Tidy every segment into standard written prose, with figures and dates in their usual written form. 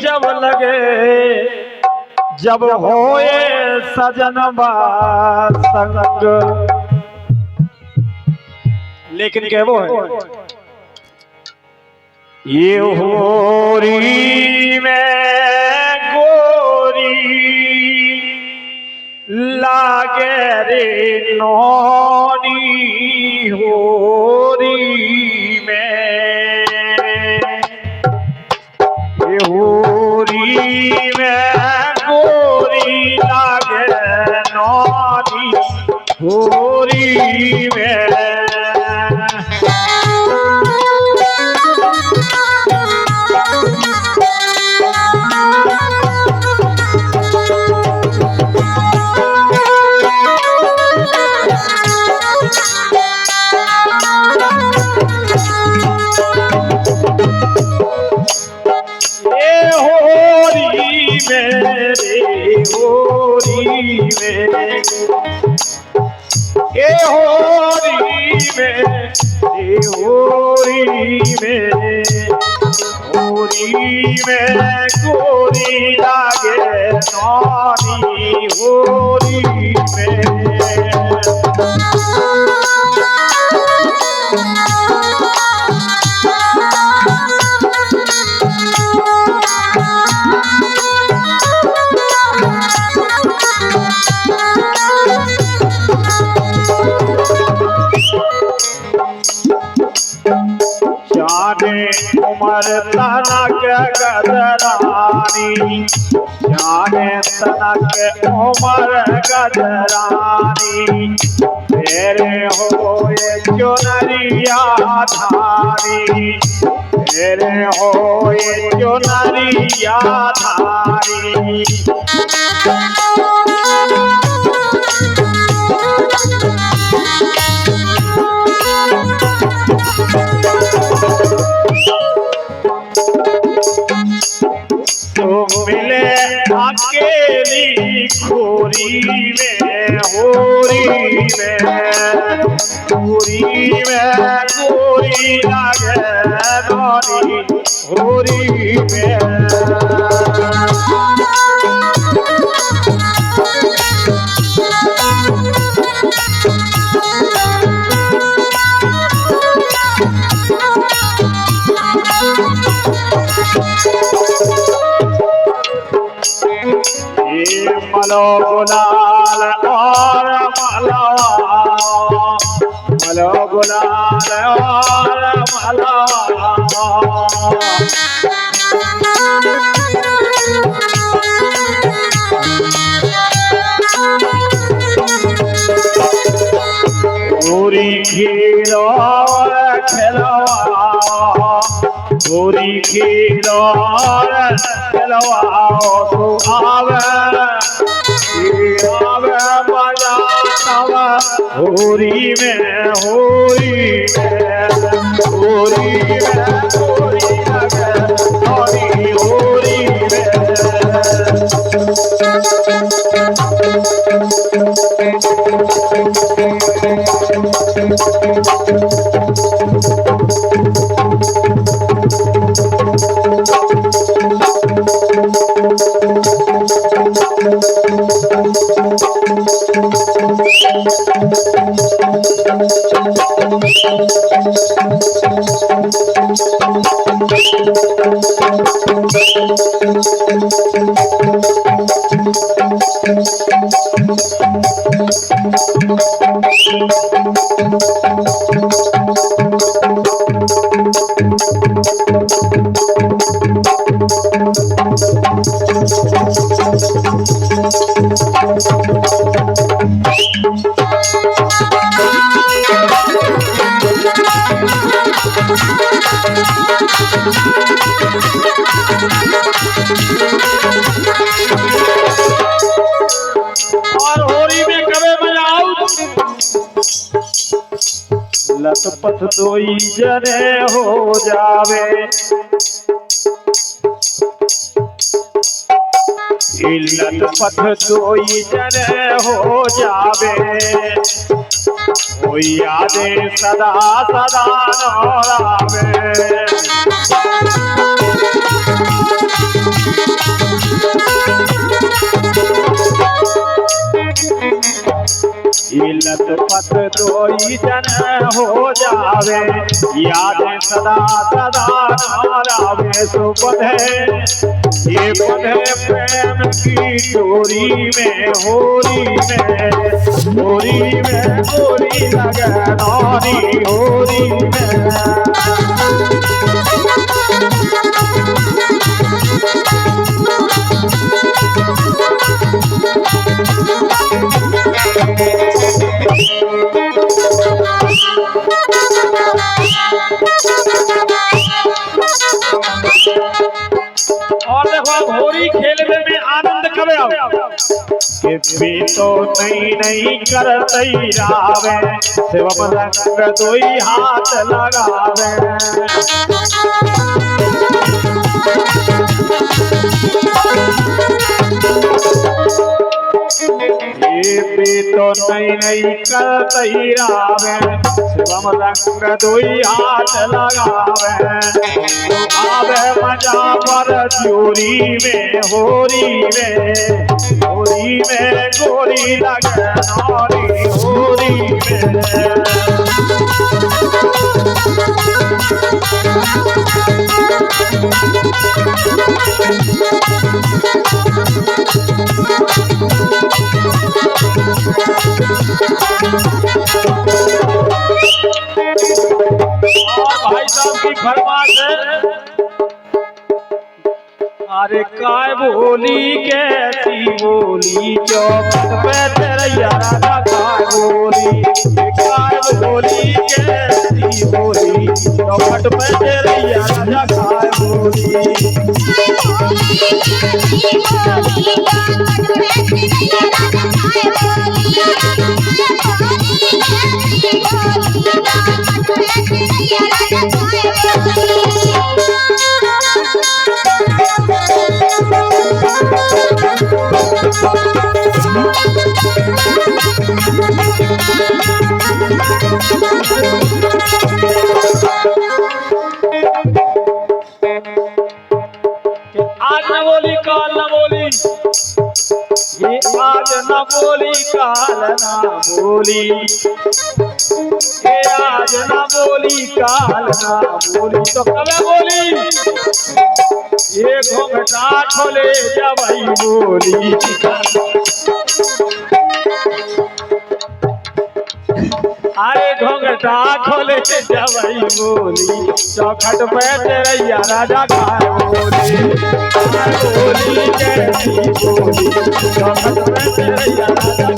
जब लगे जब होए सजनबा संग। लेकिन क्या वो है ये होरी में गोरी लागे रे नौनी होरी में ये होरी में गोरी लागे नौनी होरी में। होरी में गोरी लागे नौनी होरी में। उमर तनक गदरानी जाने तनक उमर गदरानी तेरे होए चुनरिया धारी तेरे होए चुनरिया धारी। मिले अकेली खोरी में होरी में होरी में गोरी लागे नौनी होरी में। मलो गुलाल और मलवा मलो गुलाल और मलवा पूरी खीरो खिलवा पूरी खीरो खिलवा तू आवे मजा नवा होरी में होरी में होरी में होरी लगे होरी होरी में। और होरी में कबे बजाऊ लतपथ दोई जने हो जावे लतपथ दोई जने हो जावे कोई यादे सदा सदा नौरावे। पथ दोई जन हो जावे, याद सदा सदा नारावे सो बंधे, ये बंधे प्रेम की डोरी में, होरी में, होरी में होरी लगे नारी होरी में। और देखो होरी खेलने में आनंद कब आओ कि भी तो नहीं करतई रावे, शिवम रंग दोई हाथ लगावे, ये भी तो नहीं करतई रावे, शिवम रंग दोई हाथ लगावे, आवे मजा पर चोरी में, होरी में, होरी में गोरी लगे नारी होरी में। भाई साहब की फरमाइश है, अरे काय बोली कैसी बोली चौखट पे तेरैया राजा, काय बोली कैसी बोली चौखट पे तेरैया राजा, काय बोली आज न बोली काल न बोली, ये आज न बोली काल न बोली, ये आज न बोली काल न बोली तो कब बोली, ये घूंघटा खोले जबई बोली, अरे घूंघटा खोले जबई बोली, चौखट पे तेरैया राजा, काय बोली कैसी बोली चौखट पे तेरैया राजा,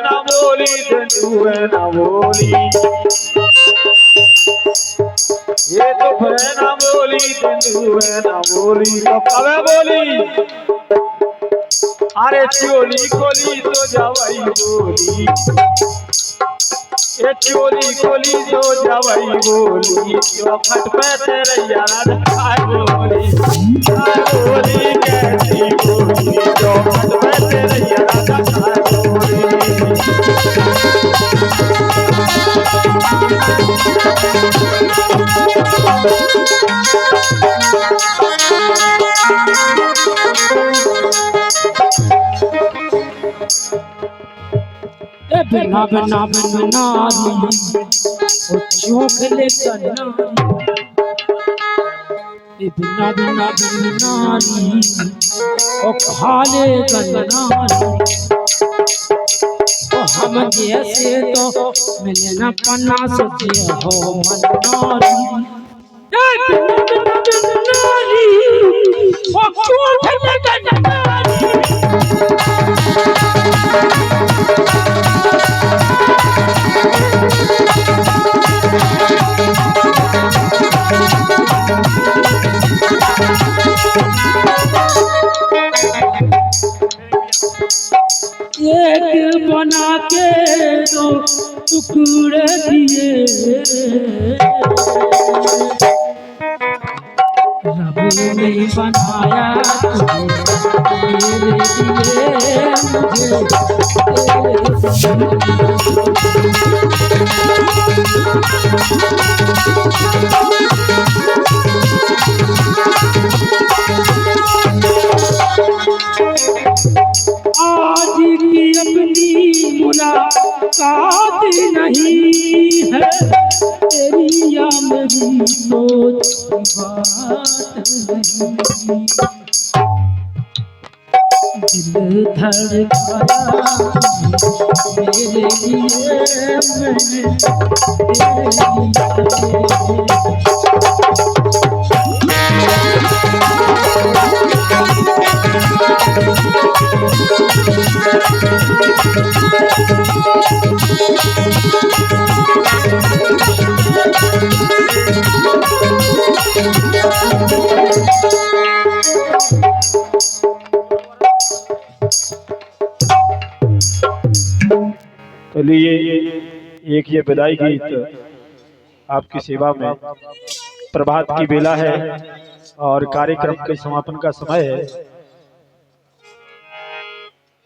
ना बोली तेंदुए ना बोली, ये तो ना बोली तेंदुए ना बोली तो कब बोली, अरे चोली खोली तो जवाई बोली, ये चोली खोली तो जवाई बोली, चौखट पे तेरैया राजा, काय बोली कैसी बोली चौखट पे तेरैया राजा, काय बोली बिना बिना बिना ओ चौक ले नारी, बिना बिना बिना ओ खाले नारी, ओ हम जैसे तो मिले न पन्ना सचे हो मनारी, बिना बिना बिना नारी वो क्यों फिरने का नकार एक बना के दो टुकड़े दिए रब ने बनाया तुझे मेरे लिए आज की अपनी मुलाकात नहीं है तेरी या मेरी सोच की बात नहीं दिल धड़काया मेरे लिए मैंने तेरे चलिए एक ये विदाई गीत आपकी सेवा में। प्रभात की बेला है और कार्यक्रम के समापन का समय है।